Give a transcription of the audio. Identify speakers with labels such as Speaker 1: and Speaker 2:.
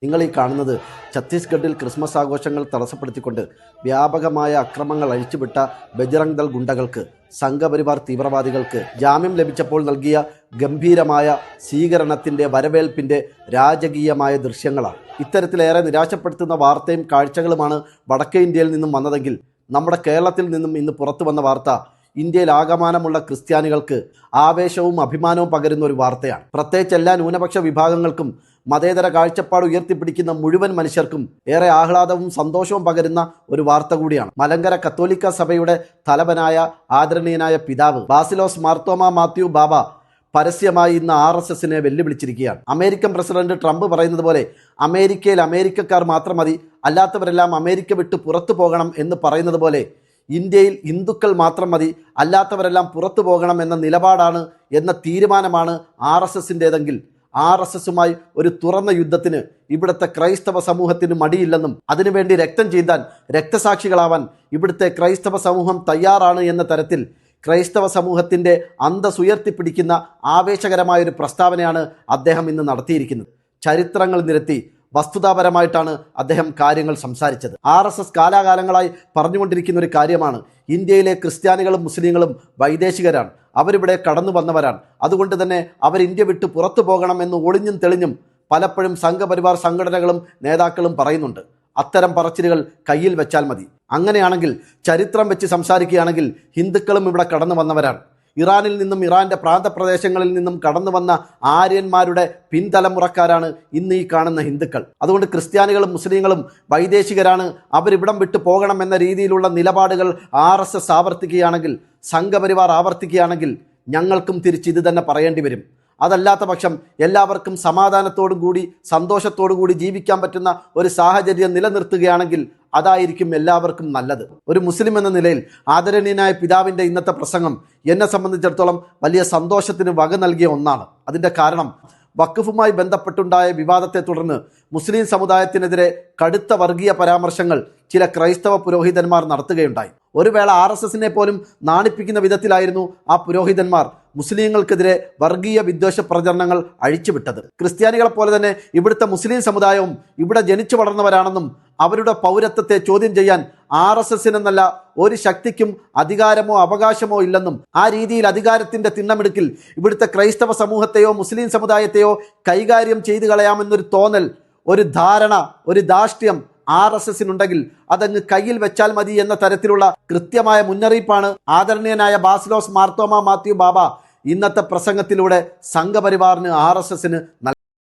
Speaker 1: നിങ്ങൾ ഈ കാണുന്നത് ഛത്തീസ്ഗഡിൽ ക്രിസ്മസ് ആഘോഷങ്ങൾ തടസ്സപ്പെടുത്തിക്കൊണ്ട് വ്യാപകമായ അക്രമങ്ങൾ അഴിച്ചുവിട്ട ബജ്റംഗ് ദൾ ഗുണ്ടകൾക്ക് സംഘപരിവാർ തീവ്രവാദികൾക്ക് ജാമ്യം ലഭിച്ചപ്പോൾ നൽകിയ ഗംഭീരമായ സ്വീകരണത്തിൻ്റെ വരവേൽപ്പിൻ്റെ രാജകീയമായ ദൃശ്യങ്ങളാണ്. ഇത്തരത്തിലേറെ നിരാശപ്പെടുത്തുന്ന വാർത്തയും കാഴ്ചകളുമാണ് വടക്കേ ഇന്ത്യയിൽ നിന്നും വന്നതെങ്കിൽ നമ്മുടെ കേരളത്തിൽ നിന്നും ഇന്ന് പുറത്തു വന്ന വാർത്ത ഇന്ത്യയിൽ ആകമാനമുള്ള ക്രിസ്ത്യാനികൾക്ക് ആവേശവും അഭിമാനവും പകരുന്ന ഒരു വാർത്തയാണ്. പ്രത്യേകിച്ച് എല്ലാ ന്യൂനപക്ഷ വിഭാഗങ്ങൾക്കും മതേതര കാഴ്ചപ്പാട് ഉയർത്തിപ്പിടിക്കുന്ന മുഴുവൻ മനുഷ്യർക്കും ഏറെ ആഹ്ലാദവും സന്തോഷവും പകരുന്ന ഒരു വാർത്ത കൂടിയാണ്. മലങ്കര കത്തോലിക്ക സഭയുടെ തലവനായ ആദരണീയനായ പിതാവ് ബാസിലോസ് മാർത്തോമാ മാത്യു ബാബ പരസ്യമായി ഇന്ന് RSSനെ വെല്ലുവിളിച്ചിരിക്കുകയാണ്. അമേരിക്കൻ പ്രസിഡന്റ് ട്രംപ് പറയുന്നത് പോലെ അമേരിക്കയിൽ അമേരിക്കക്കാർ മാത്രം മതി, അല്ലാത്തവരെല്ലാം അമേരിക്ക വിട്ട് പുറത്തു പോകണം എന്ന് പറയുന്നത് പോലെ ഇന്ത്യയിൽ ഹിന്ദുക്കൾ മാത്രം മതി, അല്ലാത്തവരെല്ലാം പുറത്തു പോകണം എന്ന നിലപാടാണ്, എന്ന തീരുമാനമാണ് RSSൻ്റേതെങ്കിൽ RSSുമായി ഒരു തുറന്ന യുദ്ധത്തിന് ഇവിടുത്തെ ക്രൈസ്തവ സമൂഹത്തിന് മടിയില്ലെന്നും അതിനുവേണ്ടി രക്തം ചീന്താൻ രക്തസാക്ഷികളാവാൻ ഇവിടുത്തെ ക്രൈസ്തവ സമൂഹം തയ്യാറാണ് എന്ന തരത്തിൽ ക്രൈസ്തവ സമൂഹത്തിൻ്റെ അന്തസ്സുയർത്തിപ്പിടിക്കുന്ന ആവേശകരമായൊരു പ്രസ്താവനയാണ് അദ്ദേഹം ഇന്ന് നടത്തിയിരിക്കുന്നത്. ചരിത്രങ്ങൾ നിരത്തി വസ്തുതാപരമായിട്ടാണ് അദ്ദേഹം കാര്യങ്ങൾ സംസാരിച്ചത്. RSS കാലാകാലങ്ങളായി പറഞ്ഞുകൊണ്ടിരിക്കുന്ന ഒരു കാര്യമാണ്, ഇന്ത്യയിലെ ക്രിസ്ത്യാനികളും മുസ്ലിങ്ങളും വൈദേശികരാണ്, അവരിവിടെ കടന്നു വന്നവരാണ്, അതുകൊണ്ട് തന്നെ അവർ ഇന്ത്യ വിട്ട് പുറത്തു പോകണമെന്ന് ഒളിഞ്ഞും തെളിഞ്ഞും പലപ്പോഴും സംഘപരിവാർ സംഘടനകളും നേതാക്കളും പറയുന്നുണ്ട്. അത്തരം പറച്ചിലുകൾ കയ്യിൽ വെച്ചാൽ മതി. അങ്ങനെയാണെങ്കിൽ ചരിത്രം വെച്ച് സംസാരിക്കുകയാണെങ്കിൽ ഹിന്ദുക്കളും ഇവിടെ കടന്നു വന്നവരാണ്. ഇറാനിൽ നിന്നും ഇറാൻ്റെ പ്രാന്തപ്രദേശങ്ങളിൽ നിന്നും കടന്നു വന്ന ആര്യന്മാരുടെ പിൻതലമുറക്കാരാണ് ഇന്ന് ഈ കാണുന്ന ഹിന്ദുക്കൾ. അതുകൊണ്ട് ക്രിസ്ത്യാനികളും മുസ്ലിങ്ങളും വൈദേശികരാണ്, അവരിവിടം വിട്ടു പോകണം എന്ന രീതിയിലുള്ള നിലപാടുകൾ RSS ആവർത്തിക്കുകയാണെങ്കിൽ, സംഘപരിവാർ ആവർത്തിക്കുകയാണെങ്കിൽ ഞങ്ങൾക്കും തിരിച്ച് ഇത് തന്നെ പറയേണ്ടി വരും. അതല്ലാത്ത പക്ഷം എല്ലാവർക്കും സമാധാനത്തോടും കൂടി സന്തോഷത്തോടു കൂടി ജീവിക്കാൻ പറ്റുന്ന ഒരു സാഹചര്യം നിലനിർത്തുകയാണെങ്കിൽ അതായിരിക്കും എല്ലാവർക്കും നല്ലത്. ഒരു മുസ്ലിം എന്ന നിലയിൽ ആദരണീയനായ പിതാവിൻ്റെ ഇന്നത്തെ പ്രസംഗം എന്നെ സംബന്ധിച്ചിടത്തോളം വലിയ സന്തോഷത്തിന് വക നൽകിയ ഒന്നാണ്. അതിൻ്റെ കാരണം വഖഫുമായി ബന്ധപ്പെട്ടുണ്ടായ വിവാദത്തെ തുടർന്ന് മുസ്ലിം സമുദായത്തിനെതിരെ കടുത്ത വർഗീയ പരാമർശങ്ങൾ ചില ക്രൈസ്തവ പുരോഹിതന്മാർ നടത്തുകയുണ്ടായി. ഒരു വേള RSSനെ പോലും നാണിപ്പിക്കുന്ന വിധത്തിലായിരുന്നു ആ പുരോഹിതന്മാർ മുസ്ലിങ്ങൾക്കെതിരെ വർഗീയ വിദ്വേഷ പ്രചരണങ്ങൾ അഴിച്ചുവിട്ടത്. ക്രിസ്ത്യാനികളെ പോലെ തന്നെ ഇവിടുത്തെ മുസ്ലിം സമുദായവും ഇവിടെ ജനിച്ചു വളർന്നവരാണെന്നും അവരുടെ പൗരത്വത്തെ ചോദ്യം ചെയ്യാൻ RSSനെന്നല്ല ഒരു ശക്തിക്കും അധികാരമോ അവകാശമോ ഇല്ലെന്നും ആ രീതിയിൽ അധികാരത്തിൻ്റെ തിണ്ണമെടുക്കിൽ ഇവിടുത്തെ ക്രൈസ്തവ സമൂഹത്തെയോ മുസ്ലിം സമുദായത്തെയോ കൈകാര്യം ചെയ്തു കളയാമെന്നൊരു തോന്നൽ, ഒരു ധാരണ, ഒരു ധാർഷ്ട്യം RSSനുണ്ടെങ്കിൽ അതങ്ങ് കയ്യിൽ വെച്ചാൽ മതി എന്ന തരത്തിലുള്ള കൃത്യമായ മുന്നറിയിപ്പാണ് ആദരണീയനായ ബാസിലോസ് മാർത്തോമാ മാത്യു ബാബ ഇന്നത്തെ പ്രസംഗത്തിലൂടെ സംഘപരിവാറിന് RSSന്